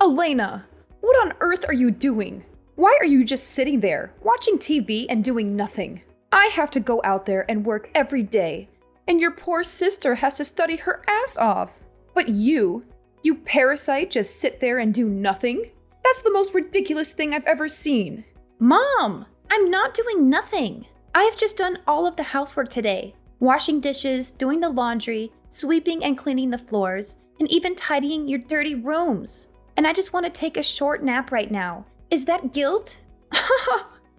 Elena, what on earth are you doing? Why are you just sitting there, watching TV and doing nothing? I have to go out there and work every day, and your poor sister has to study her ass off. But you parasite, just sit there and do nothing? That's the most ridiculous thing I've ever seen. Mom, I'm not doing nothing. I've just done all of the housework today. Washing dishes, doing the laundry, sweeping and cleaning the floors, and even tidying your dirty rooms. And I just want to take a short nap right now. Is that guilt?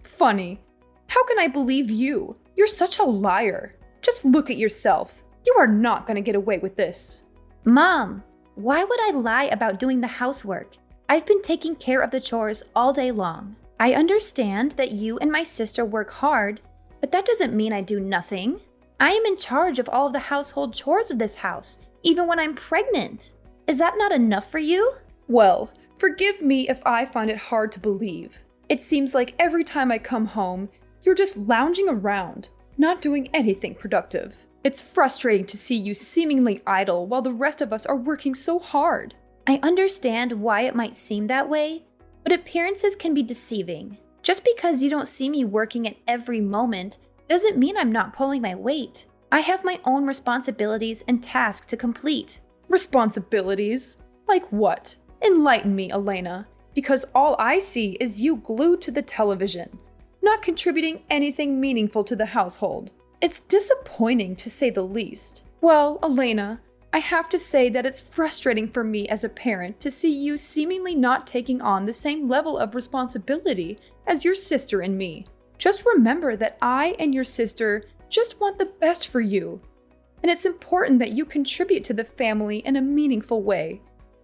Funny. How can I believe you? You're such a liar. Just look at yourself. You are not going to get away with this. Mom, why would I lie about doing the housework? I've been taking care of the chores all day long. I understand that you and my sister work hard, but that doesn't mean I do nothing. I am in charge of all of the household chores of this house, even when I'm pregnant. Is that not enough for you? Well, forgive me if I find it hard to believe. It seems like every time I come home, you're just lounging around, not doing anything productive. It's frustrating to see you seemingly idle while the rest of us are working so hard. I understand why it might seem that way, but appearances can be deceiving. Just because you don't see me working at every moment doesn't mean I'm not pulling my weight. I have my own responsibilities and tasks to complete. Responsibilities? Like what? Enlighten me, Elena, because all I see is you glued to the television, not contributing anything meaningful to the household. It's disappointing, to say the least. Well, Elena, I have to say that it's frustrating for me as a parent to see you seemingly not taking on the same level of responsibility as your sister and me. Just remember that I and your sister just want the best for you. And it's important that you contribute to the family in a meaningful way,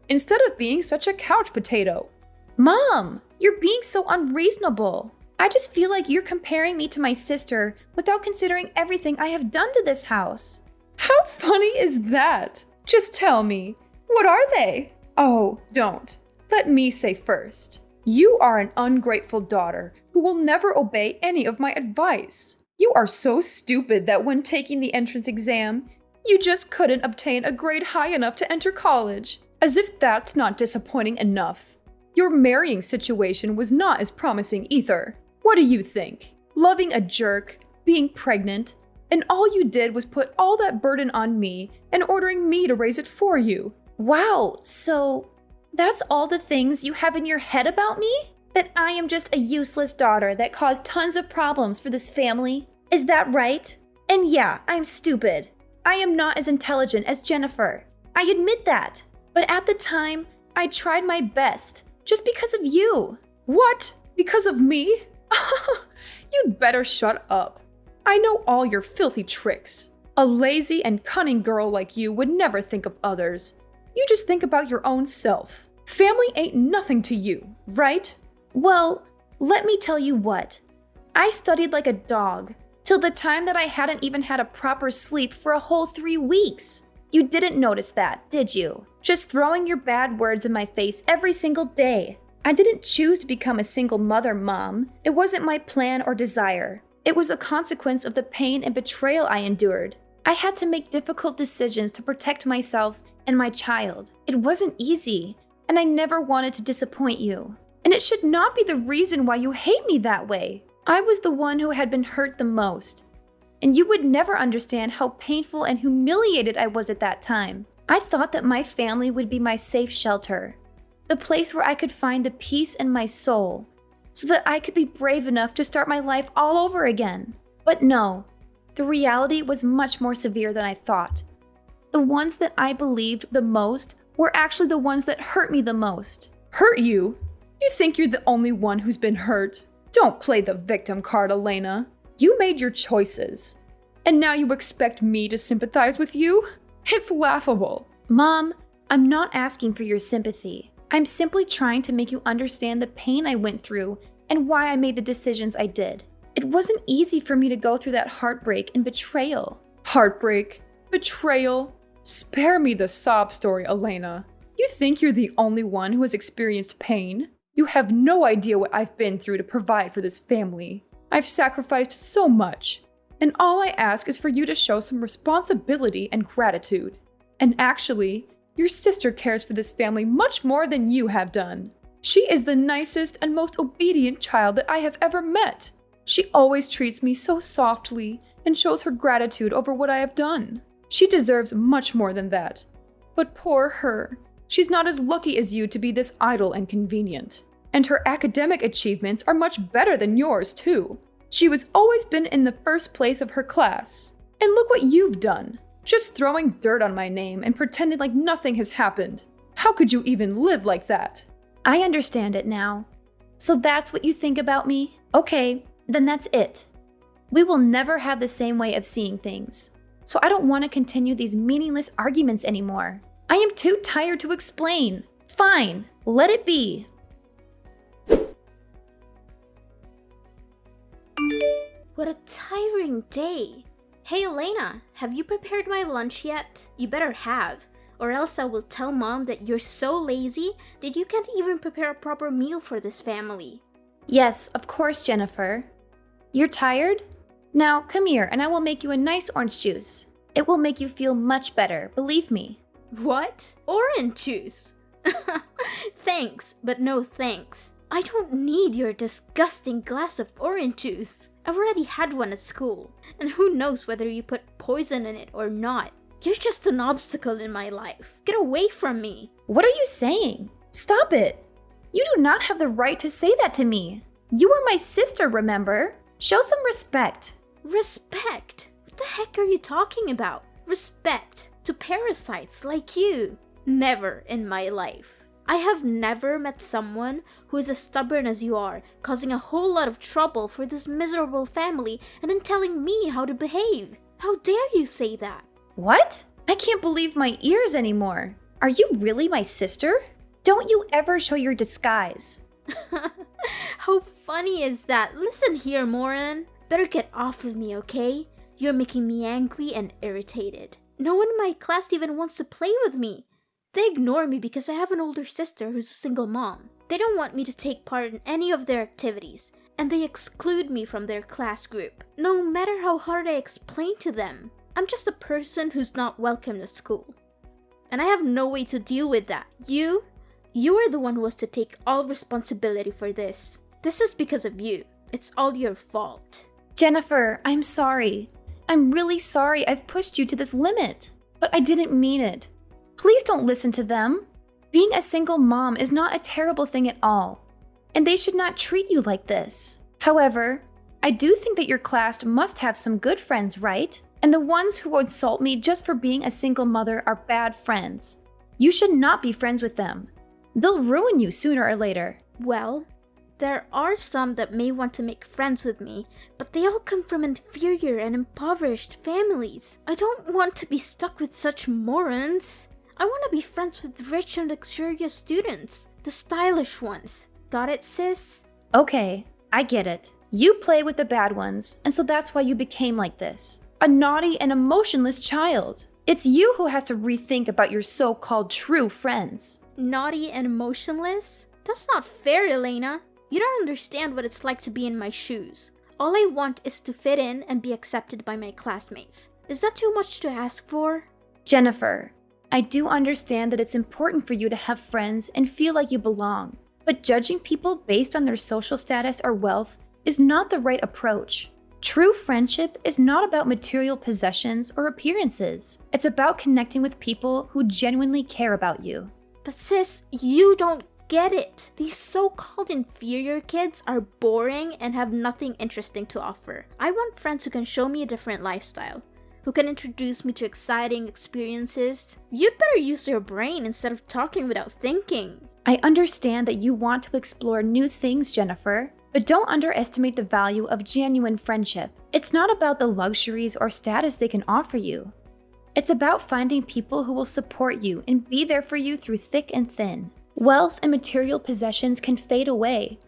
instead of being such a couch potato. Mom, you're being so unreasonable. I just feel like you're comparing me to my sister without considering everything I have done to this house. How funny is that? Just tell me, what are they? Oh, don't. Let me say first. You are an ungrateful daughter who will never obey any of my advice. You are so stupid that when taking the entrance exam, you just couldn't obtain a grade high enough to enter college. As if that's not disappointing enough. Your marrying situation was not as promising either. What do you think? Loving a jerk, being pregnant, and all you did was put all that burden on me and ordering me to raise it for you. Wow, so that's all the things you have in your head about me? That I am just a useless daughter that caused tons of problems for this family? Is that right? And yeah, I'm stupid. I am not as intelligent as Jennifer. I admit that. But at the time, I tried my best, just because of you. What? Because of me? You'd better shut up. I know all your filthy tricks. A lazy and cunning girl like you would never think of others. You just think about your own self. Family ain't nothing to you, right? Well, let me tell you what. I studied like a dog, till the time that I hadn't even had a proper sleep for a whole 3 weeks. You didn't notice that, did you? Just throwing your bad words in my face every single day. I didn't choose to become a single mother, Mom. It wasn't my plan or desire. It was a consequence of the pain and betrayal I endured. I had to make difficult decisions to protect myself and my child. It wasn't easy, and I never wanted to disappoint you. And it should not be the reason why you hate me that way. I was the one who had been hurt the most. And you would never understand how painful and humiliated I was at that time. I thought that my family would be my safe shelter, the place where I could find the peace in my soul, so that I could be brave enough to start my life all over again. But no, the reality was much more severe than I thought. The ones that I believed the most were actually the ones that hurt me the most. Hurt you? You think you're the only one who's been hurt? Don't play the victim card, Elena. You made your choices, and now you expect me to sympathize with you? It's laughable. Mom, I'm not asking for your sympathy. I'm simply trying to make you understand the pain I went through and why I made the decisions I did. It wasn't easy for me to go through that heartbreak and betrayal. Heartbreak? Betrayal? Spare me the sob story, Elena. You think you're the only one who has experienced pain? You have no idea what I've been through to provide for this family. I've sacrificed so much, and all I ask is for you to show some responsibility and gratitude. And actually, Your sister cares for this family much more than you have done. She is the nicest and most obedient child that I have ever met. She always treats me so softly and shows her gratitude over what I have done. She deserves much more than that. But poor her. She's not as lucky as you to be this idle and convenient. And her academic achievements are much better than yours, too. She has always been in the first place of her class. And look what you've done. Just throwing dirt on my name and pretending like nothing has happened. How could you even live like that? I understand it now. So that's what you think about me? Okay, then that's it. We will never have the same way of seeing things. So I don't want to continue these meaningless arguments anymore. I am too tired to explain. Fine, let it be. What a tiring day. Hey Elena, have you prepared my lunch yet? You better have, or else I will tell Mom that you're so lazy that you can't even prepare a proper meal for this family. Yes, of course, Jennifer. You're tired? Now come here and I will make you a nice orange juice. It will make you feel much better, believe me. What? Orange juice? Thanks, but no thanks. I don't need your disgusting glass of orange juice. I've already had one at school, and who knows whether you put poison in it or not. You're just an obstacle in my life. Get away from me. What are you saying? Stop it. You do not have the right to say that to me. You are my sister, remember? Show some respect. Respect? What the heck are you talking about? Respect to parasites like you? Never in my life. I have never met someone who is as stubborn as you are, causing a whole lot of trouble for this miserable family and then telling me how to behave. How dare you say that? What? I can't believe my ears anymore. Are you really my sister? Don't you ever show your disguise. How funny is that? Listen here, Moran. Better get off of me, okay? You're making me angry and irritated. No one in my class even wants to play with me. They ignore me because I have an older sister who's a single mom. They don't want me to take part in any of their activities, and they exclude me from their class group. No matter how hard I explain to them, I'm just a person who's not welcome at school. And I have no way to deal with that. You are the one who has to take all responsibility for this. This is because of you. It's all your fault. Jennifer, I'm sorry. I'm really sorry I've pushed you to this limit. But I didn't mean it. Please don't listen to them. Being a single mom is not a terrible thing at all, and they should not treat you like this. However, I do think that your class must have some good friends, right? And the ones who insult me just for being a single mother are bad friends. You should not be friends with them. They'll ruin you sooner or later. Well, there are some that may want to make friends with me, but they all come from inferior and impoverished families. I don't want to be stuck with such morons. I want to be friends with rich and luxurious students, the stylish ones. Got it, sis? Okay, I get it. You play with the bad ones, and so that's why you became like this. A naughty and emotionless child. It's you who has to rethink about your so-called true friends. Naughty and emotionless? That's not fair, Elena. You don't understand what it's like to be in my shoes. All I want is to fit in and be accepted by my classmates. Is that too much to ask for? Jennifer, I do understand that it's important for you to have friends and feel like you belong, but judging people based on their social status or wealth is not the right approach. True friendship is not about material possessions or appearances. It's about connecting with people who genuinely care about you. But sis, you don't get it. These so-called inferior kids are boring and have nothing interesting to offer. I want friends who can show me a different lifestyle, who can introduce me to exciting experiences. You'd better use your brain instead of talking without thinking. I understand that you want to explore new things, Jennifer, but don't underestimate the value of genuine friendship. It's not about the luxuries or status they can offer you. It's about finding people who will support you and be there for you through thick and thin. Wealth and material possessions can fade away,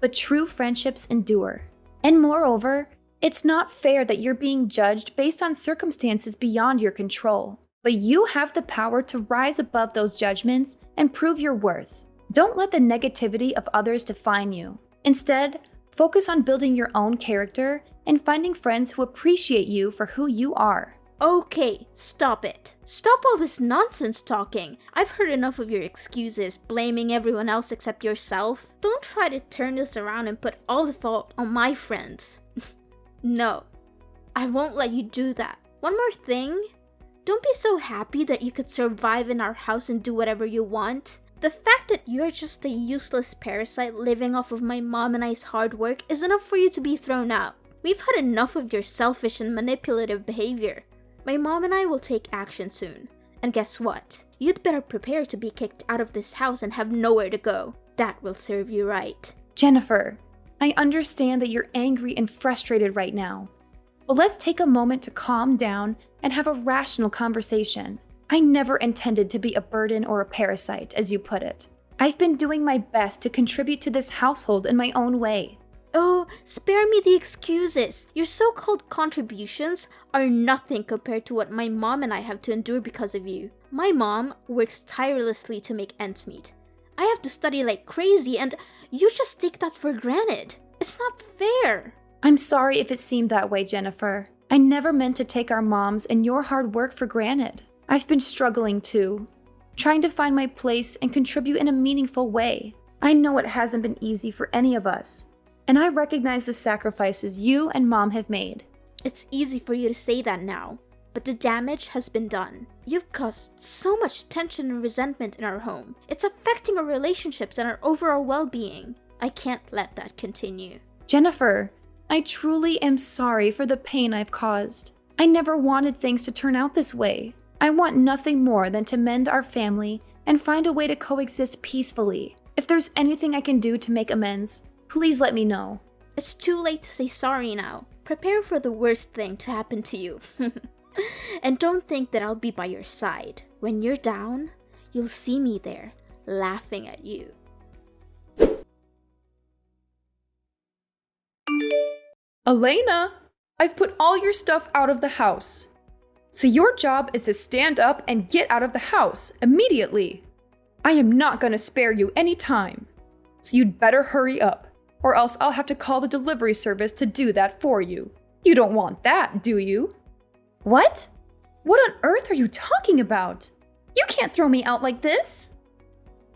but true friendships endure. And moreover, it's not fair that you're being judged based on circumstances beyond your control. But you have the power to rise above those judgments and prove your worth. Don't let the negativity of others define you. Instead, focus on building your own character and finding friends who appreciate you for who you are. Okay, stop it. Stop all this nonsense talking. I've heard enough of your excuses, blaming everyone else except yourself. Don't try to turn this around and put all the fault on my friends. No, I won't let you do that. One more thing. Don't be so happy that you could survive in our house and do whatever you want. The fact that you're just a useless parasite living off of my mom and I's hard work is enough for you to be thrown out. We've had enough of your selfish and manipulative behavior. My mom and I will take action soon. And guess what? You'd better prepare to be kicked out of this house and have nowhere to go. That will serve you right. Jennifer, I understand that you're angry and frustrated right now. But let's take a moment to calm down and have a rational conversation. I never intended to be a burden or a parasite, as you put it. I've been doing my best to contribute to this household in my own way. Oh, spare me the excuses. Your so-called contributions are nothing compared to what my mom and I have to endure because of you. My mom works tirelessly to make ends meet. I have to study like crazy and you just take that for granted. It's not fair. I'm sorry if it seemed that way, Jennifer. I never meant to take our moms and your hard work for granted. I've been struggling too, trying to find my place and contribute in a meaningful way. I know it hasn't been easy for any of us, and I recognize the sacrifices you and Mom have made. It's easy for you to say that now, but the damage has been done. You've caused so much tension and resentment in our home. It's affecting our relationships and our overall well-being. I can't let that continue. Jennifer, I truly am sorry for the pain I've caused. I never wanted things to turn out this way. I want nothing more than to mend our family and find a way to coexist peacefully. If there's anything I can do to make amends, please let me know. It's too late to say sorry now. Prepare for the worst thing to happen to you. And don't think that I'll be by your side. When you're down, you'll see me there, laughing at you. Elena, I've put all your stuff out of the house. So your job is to stand up and get out of the house immediately. I am not going to spare you any time. So you'd better hurry up, or else I'll have to call the delivery service to do that for you. You don't want that, do you? What? What on earth are you talking about? You can't throw me out like this.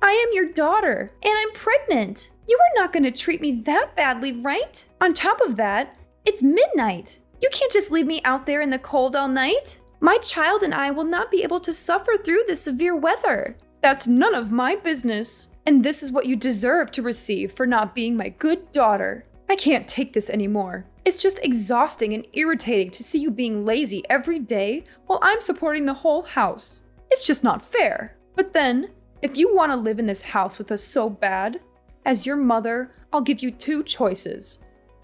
I am your daughter, and I'm pregnant. You are not going to treat me that badly, right? On top of that, it's midnight. You can't just leave me out there in the cold all night. My child and I will not be able to suffer through this severe weather. That's none of my business. And this is what you deserve to receive for not being my good daughter. I can't take this anymore. It's just exhausting and irritating to see you being lazy every day while I'm supporting the whole house. It's just not fair. But then, if you want to live in this house with us so bad, as your mother, I'll give you two choices.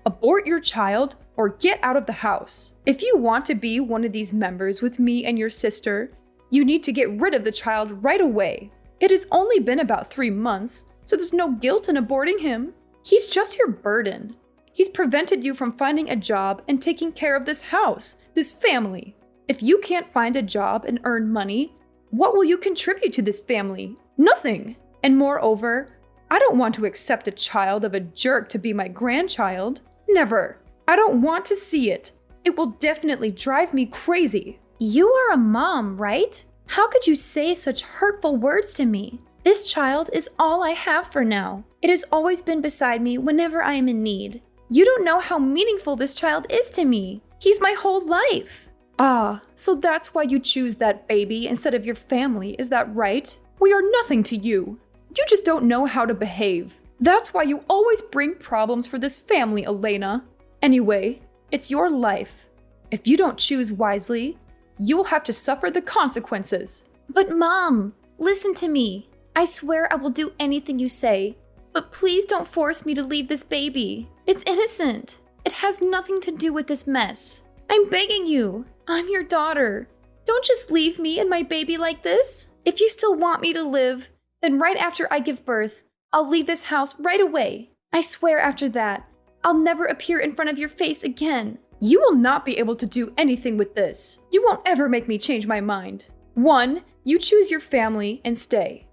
Abort your child or get out of the house. If you want to be one of these members with me and your sister, you need to get rid of the child right away. It has only been about 3 months, so there's no guilt in aborting him. He's just your burden. He's prevented you from finding a job and taking care of this house, this family. If you can't find a job and earn money, what will you contribute to this family? Nothing. And moreover, I don't want to accept a child of a jerk to be my grandchild. Never. I don't want to see it. It will definitely drive me crazy. You are a mom, right? How could you say such hurtful words to me? This child is all I have for now. It has always been beside me whenever I am in need. You don't know how meaningful this child is to me. He's my whole life. Ah, so that's why you choose that baby instead of your family, is that right? We are nothing to you. You just don't know how to behave. That's why you always bring problems for this family, Elena. Anyway, it's your life. If you don't choose wisely, you will have to suffer the consequences. But Mom, listen to me. I swear I will do anything you say. But please don't force me to leave this baby. It's innocent. It has nothing to do with this mess. I'm begging you. I'm your daughter. Don't just leave me and my baby like this. If you still want me to live, then right after I give birth, I'll leave this house right away. I swear after that, I'll never appear in front of your face again. You will not be able to do anything with this. You won't ever make me change my mind. 1, you choose your family and stay.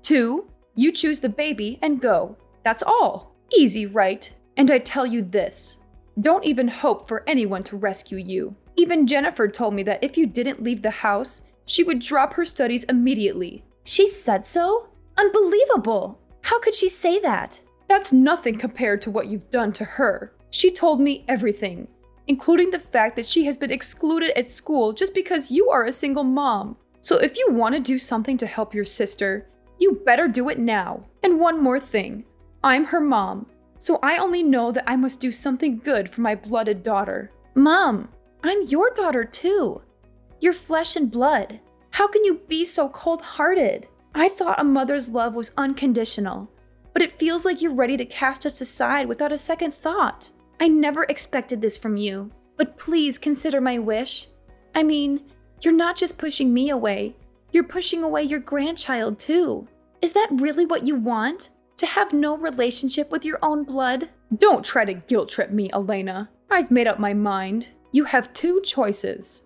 2, you choose the baby and go. That's all. Easy, right? And I tell you this, don't even hope for anyone to rescue you. Even Jennifer told me that if you didn't leave the house, she would drop her studies immediately. She said so? Unbelievable! How could she say that? That's nothing compared to what you've done to her. She told me everything, including the fact that she has been excluded at school just because you are a single mom. So if you want to do something to help your sister, you better do it now. And one more thing, I'm her mom, so I only know that I must do something good for my blooded daughter. Mom, I'm your daughter too. You're flesh and blood. How can you be so cold-hearted? I thought a mother's love was unconditional, but it feels like you're ready to cast us aside without a second thought. I never expected this from you, but please consider my wish. I mean, you're not just pushing me away, you're pushing away your grandchild too. Is that really what you want? To have no relationship with your own blood? Don't try to guilt trip me, Elena. I've made up my mind. You have two choices.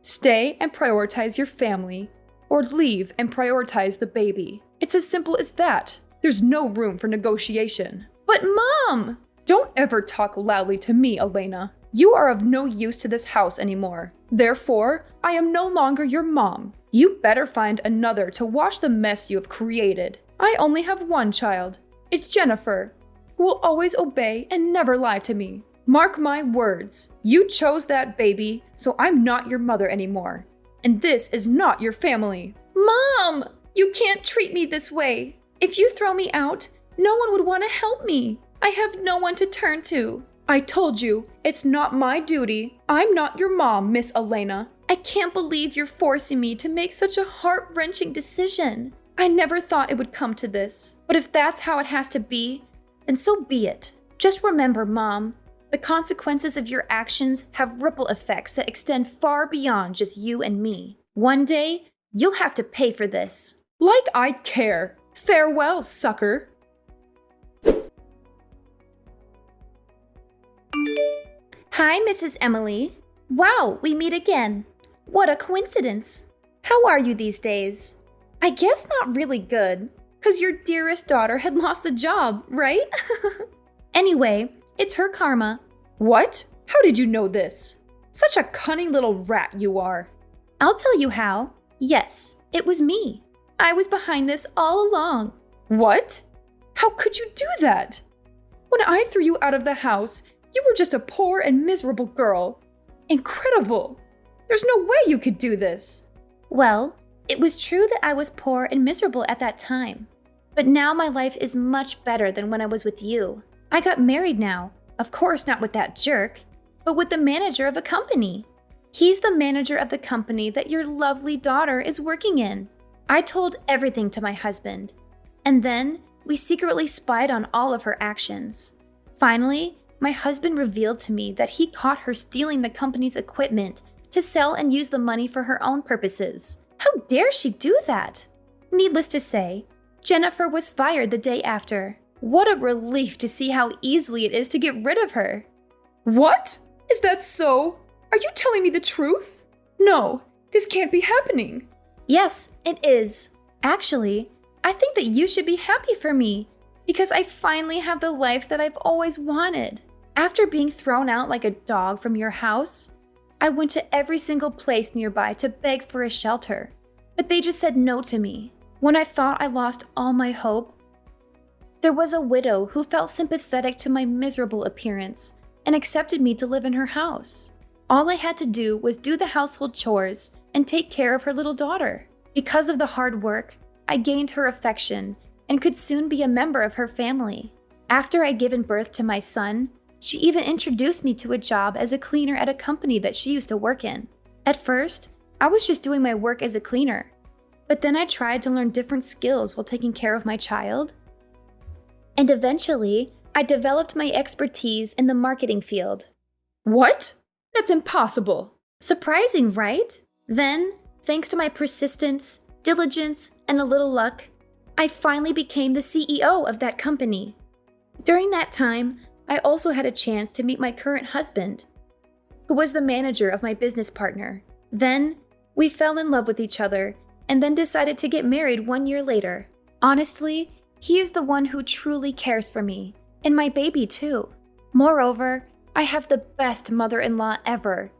Stay and prioritize your family, or leave and prioritize the baby. It's as simple as that. There's no room for negotiation. But Mom! Don't ever talk loudly to me, Elena. You are of no use to this house anymore. Therefore, I am no longer your mom. You better find another to wash the mess you have created. I only have one child. It's Jennifer, who will always obey and never lie to me. Mark my words. You chose that baby, so I'm not your mother anymore. And this is not your family. Mom! You can't treat me this way. If you throw me out, no one would want to help me. I have no one to turn to. I told you, it's not my duty. I'm not your mom, Miss Elena. I can't believe you're forcing me to make such a heart-wrenching decision. I never thought it would come to this. But if that's how it has to be, then so be it. Just remember, Mom, the consequences of your actions have ripple effects that extend far beyond just you and me. One day, you'll have to pay for this. Like I care. Farewell, sucker. Hi, Mrs. Emily. Wow, we meet again. What a coincidence. How are you these days? I guess not really good, because your dearest daughter had lost the job, right? Anyway, it's her karma. What? How did you know this? Such a cunning little rat you are. I'll tell you how. Yes, it was me. I was behind this all along. What? How could you do that? When I threw you out of the house, you were just a poor and miserable girl. Incredible! There's no way you could do this. Well, it was true that I was poor and miserable at that time. But now my life is much better than when I was with you. I got married now. Of course not with that jerk, but with the manager of a company. He's the manager of the company that your lovely daughter is working in. I told everything to my husband, and then we secretly spied on all of her actions. Finally, my husband revealed to me that he caught her stealing the company's equipment to sell and use the money for her own purposes. How dare she do that? Needless to say, Jennifer was fired the day after. What a relief to see how easily it is to get rid of her. What? Is that so? Are you telling me the truth? No, this can't be happening. Yes, it is. Actually, I think that you should be happy for me because I finally have the life that I've always wanted. After being thrown out like a dog from your house, I went to every single place nearby to beg for a shelter, but they just said no to me. When I thought I lost all my hope, there was a widow who felt sympathetic to my miserable appearance and accepted me to live in her house. All I had to do was do the household chores and take care of her little daughter. Because of the hard work, I gained her affection and could soon be a member of her family. After I'd given birth to my son, she even introduced me to a job as a cleaner at a company that she used to work in. At first, I was just doing my work as a cleaner, but then I tried to learn different skills while taking care of my child. And eventually, I developed my expertise in the marketing field. What? That's impossible. Surprising, right? Then, thanks to my persistence, diligence, and a little luck, I finally became the CEO of that company. During that time, I also had a chance to meet my current husband, who was the manager of my business partner. Then, we fell in love with each other and then decided to get married 1 year later. Honestly, he is the one who truly cares for me, and my baby too. Moreover, I have the best mother-in-law ever.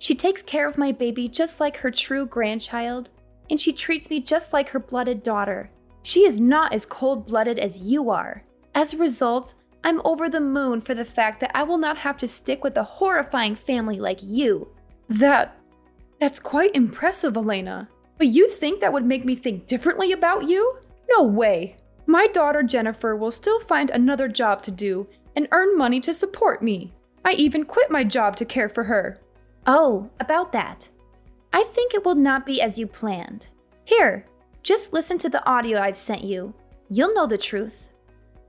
She takes care of my baby just like her true grandchild, and she treats me just like her blooded daughter. She is not as cold-blooded as you are. As a result, I'm over the moon for the fact that I will not have to stick with a horrifying family like you. That's quite impressive, Elena. But you think that would make me think differently about you? No way. My daughter Jennifer will still find another job to do and earn money to support me. I even quit my job to care for her. Oh, about that. I think it will not be as you planned. Here, just listen to the audio I've sent you. You'll know the truth.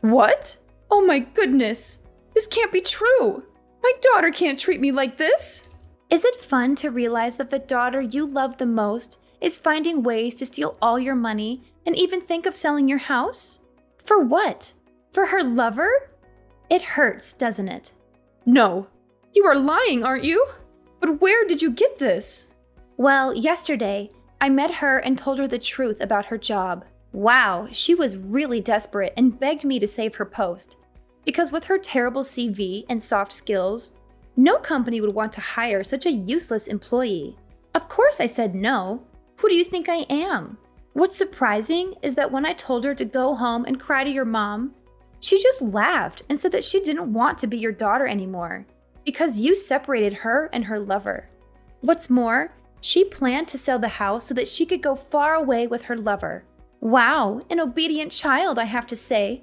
What? Oh my goodness. This can't be true. My daughter can't treat me like this. Is it fun to realize that the daughter you love the most is finding ways to steal all your money and even think of selling your house? For what? For her lover? It hurts, doesn't it? No. You are lying, aren't you? But where did you get this? Well, yesterday, I met her and told her the truth about her job. Wow, she was really desperate and begged me to save her post. Because with her terrible CV and soft skills, no company would want to hire such a useless employee. Of course I said no. Who do you think I am? What's surprising is that when I told her to go home and cry to your mom, she just laughed and said that she didn't want to be your daughter anymore because you separated her and her lover. What's more, she planned to sell the house so that she could go far away with her lover. Wow, an obedient child, I have to say.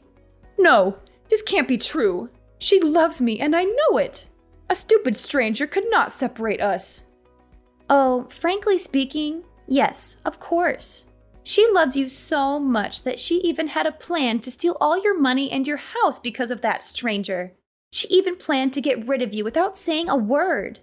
No, this can't be true. She loves me and I know it. A stupid stranger could not separate us. Oh, frankly speaking, yes, of course. She loves you so much that she even had a plan to steal all your money and your house because of that stranger. She even planned to get rid of you without saying a word.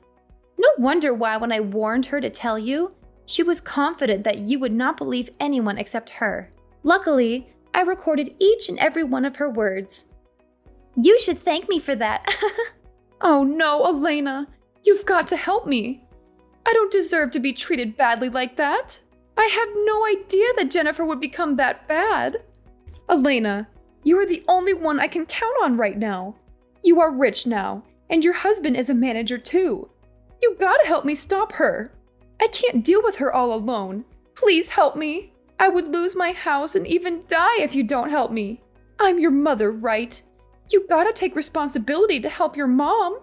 No wonder why when I warned her to tell you, she was confident that you would not believe anyone except her. Luckily, I recorded each and every one of her words. You should thank me for that. Oh no, Elena. You've got to help me. I don't deserve to be treated badly like that. I have no idea that Jennifer would become that bad. Elena, you are the only one I can count on right now. You are rich now, and your husband is a manager too. You gotta help me stop her. I can't deal with her all alone. Please help me. I would lose my house and even die if you don't help me. I'm your mother, right? You gotta take responsibility to help your mom.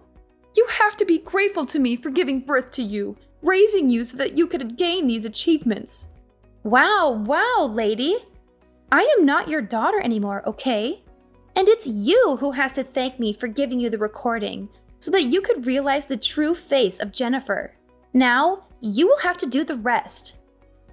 You have to be grateful to me for giving birth to you, raising you so that you could gain these achievements. Wow, lady. I am not your daughter anymore, okay? And it's you who has to thank me for giving you the recording so that you could realize the true face of Jennifer. Now, you will have to do the rest.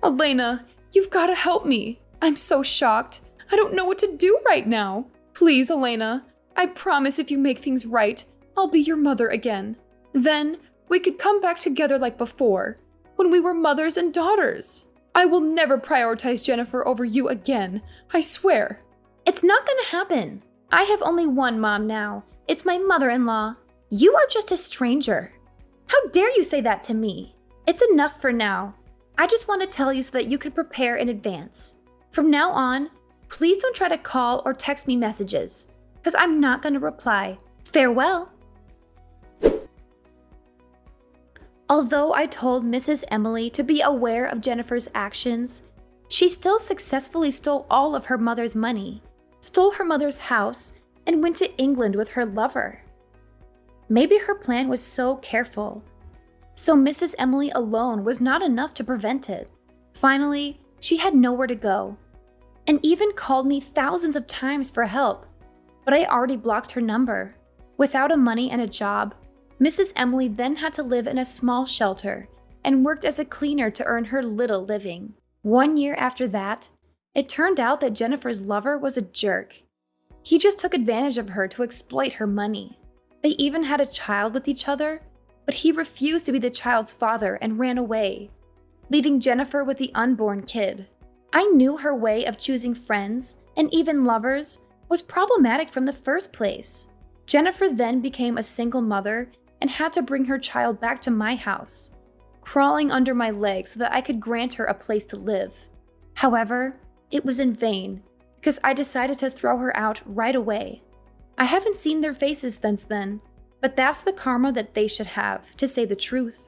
Elena, you've got to help me. I'm so shocked. I don't know what to do right now. Please, Elena, I promise if you make things right, I'll be your mother again. Then we could come back together like before, when we were mothers and daughters. I will never prioritize Jennifer over you again, I swear. It's not gonna happen. I have only one mom now. It's my mother-in-law. You are just a stranger. How dare you say that to me? It's enough for now. I just want to tell you so that you could prepare in advance. From now on, please don't try to call or text me messages, because I'm not going to reply. Farewell. Although I told Mrs. Emily to be aware of Jennifer's actions, she still successfully stole all of her mother's money, stole her mother's house, and went to England with her lover. Maybe her plan was so careful. So Mrs. Emily alone was not enough to prevent it. Finally, she had nowhere to go, and even called me thousands of times for help, but I already blocked her number. Without a money and a job, Mrs. Emily then had to live in a small shelter and worked as a cleaner to earn her little living. 1 year after that, it turned out that Jennifer's lover was a jerk. He just took advantage of her to exploit her money. They even had a child with each other, but he refused to be the child's father and ran away, leaving Jennifer with the unborn kid. I knew her way of choosing friends, and even lovers, was problematic from the first place. Jennifer then became a single mother and had to bring her child back to my house, crawling under my legs so that I could grant her a place to live. However, it was in vain, because I decided to throw her out right away. I haven't seen their faces since then, but that's the karma that they should have, to say the truth.